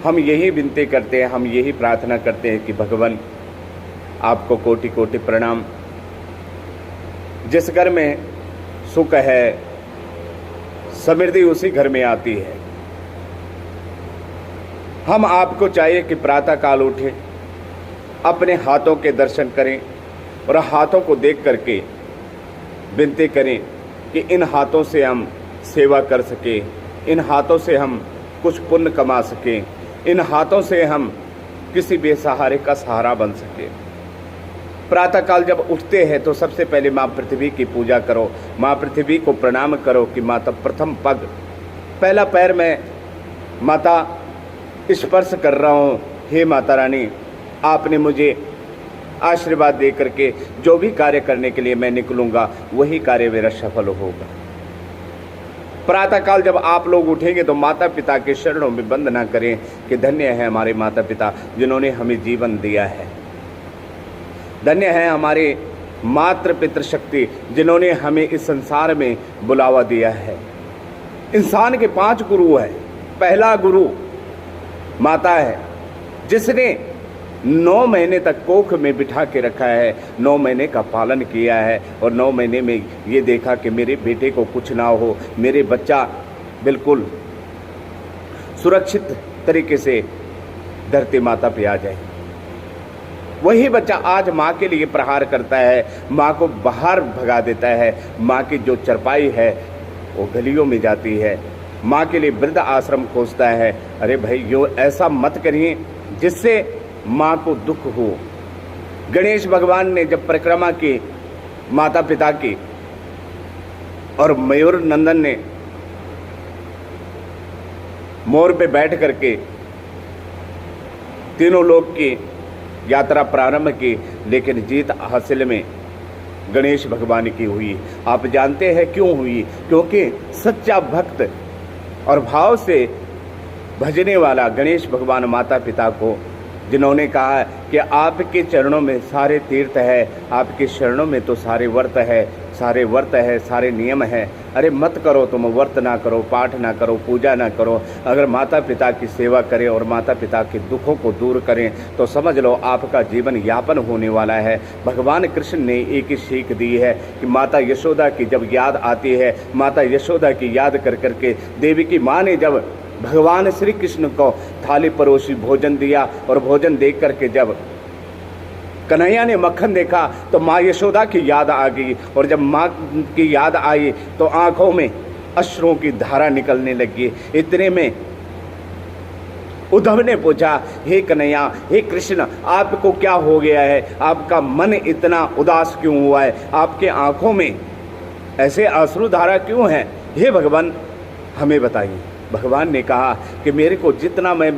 हम यही विनती करते हैं, हम यही प्रार्थना करते हैं कि भगवान आपको कोटि कोटि प्रणाम। जिस घर में सुख है, समृद्धि उसी घर में आती है। हम आपको चाहिए कि प्रातः काल उठें, अपने हाथों के दर्शन करें और हाथों को देख करके विनती करें कि इन हाथों से हम सेवा कर सकें, इन हाथों से हम कुछ पुण्य कमा सकें, इन हाथों से हम किसी बेसहारे का सहारा बन सकें। प्रातःकाल जब उठते हैं तो सबसे पहले माँ पृथ्वी की पूजा करो, माँ पृथ्वी को प्रणाम करो कि माता प्रथम पग, पहला पैर मैं माता स्पर्श कर रहा हूँ। हे माता रानी, आपने मुझे आशीर्वाद दे करके जो भी कार्य करने के लिए मैं निकलूँगा वही कार्य मेरा सफल होगा। प्रातःकाल जब आप लोग उठेंगे तो माता पिता के चरणों में वंदना करें कि धन्य है हमारे माता पिता जिन्होंने हमें जीवन दिया है, धन्य है हमारे मातृ पितृशक्ति जिन्होंने हमें इस संसार में बुलावा दिया है। इंसान के 5 गुरु है। पहला गुरु माता है, जिसने 9 महीने तक कोख में बिठा के रखा है, 9 महीने का पालन किया है और 9 महीने में ये देखा कि मेरे बेटे को कुछ ना हो, मेरे बच्चा बिल्कुल सुरक्षित तरीके से धरती माता पे आ जाए। वही बच्चा आज माँ के लिए प्रहार करता है, माँ को बाहर भगा देता है, माँ की जो चरपाई है वो गलियों में जाती है, माँ के लिए वृद्ध आश्रम खोजता है। अरे भाई, यो ऐसा मत करिए जिससे माँ को दुख हो। गणेश भगवान ने जब परिक्रमा की माता पिता की और मयूर नंदन ने मोर पे बैठ करके तीनों लोक की यात्रा प्रारंभ की, लेकिन जीत हासिल में गणेश भगवान की हुई। आप जानते हैं क्यों हुई? क्योंकि सच्चा भक्त और भाव से भजने वाला गणेश भगवान माता पिता को, जिन्होंने कहा कि आपके चरणों में सारे तीर्थ है, आपके चरणों में तो सारे व्रत है, सारे व्रत है, सारे नियम है। अरे मत करो, तुम व्रत ना करो, पाठ ना करो, पूजा ना करो। अगर माता पिता की सेवा करें और माता पिता के दुखों को दूर करें तो समझ लो आपका जीवन यापन होने वाला है। भगवान कृष्ण ने एक ही सीख दी है कि माता यशोदा की जब याद आती है, माता यशोदा की याद कर करके देवी की माँ ने जब भगवान श्री कृष्ण को थाली परोसी, भोजन दिया और भोजन देख करके जब कन्हैया ने मक्खन देखा तो माँ यशोदा की याद आ गई, और जब माँ की याद आई तो आंखों में अश्रुओं की धारा निकलने लगी। इतने में उद्धव ने पूछा, हे कन्हैया, हे कृष्ण, आपको क्या हो गया है? आपका मन इतना उदास क्यों हुआ है? आपके आंखों में ऐसे अश्रु धारा क्यों है? हे भगवान, हमें बताइए। भगवान ने कहा कि मेरे को जितना मैं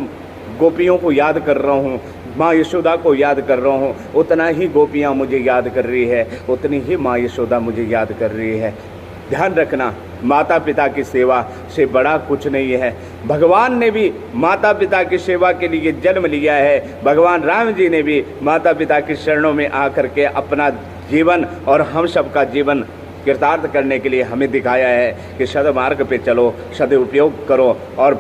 गोपियों को याद कर रहा हूँ, माँ यशोदा को याद कर रहा हूँ, उतना ही गोपियाँ मुझे याद कर रही है, उतनी ही माँ यशोदा मुझे याद कर रही है। ध्यान रखना, माता पिता की सेवा से बड़ा कुछ नहीं है। भगवान ने भी माता पिता की सेवा के लिए जन्म लिया है। भगवान राम जी ने भी माता पिता की शरणों में आकर के अपना जीवन और हम सब का जीवन कृतार्थ करने के लिए हमें दिखाया है कि सद्मार्ग पे चलो, सदुपयोग करो। और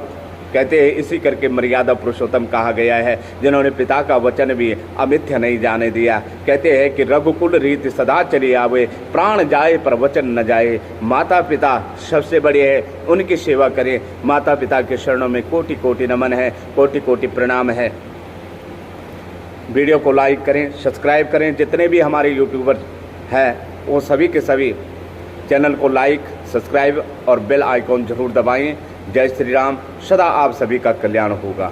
कहते हैं इसी करके मर्यादा पुरुषोत्तम कहा गया है, जिन्होंने पिता का वचन भी अमिथ्य नहीं जाने दिया। कहते हैं कि रघुकुल रीति सदा चली आवे, प्राण जाए पर वचन न जाए। माता पिता सबसे बड़े हैं, उनकी सेवा करें। माता पिता के चरणों में कोटि कोटि नमन है, कोटि कोटि प्रणाम है। वीडियो को लाइक करें, सब्सक्राइब करें। जितने भी हमारे यूट्यूबर हैं वो सभी के सभी चैनल को लाइक, सब्सक्राइब और बेल आइकॉन जरूर दबाएं। जय श्री राम। सदा आप सभी का कल्याण होगा।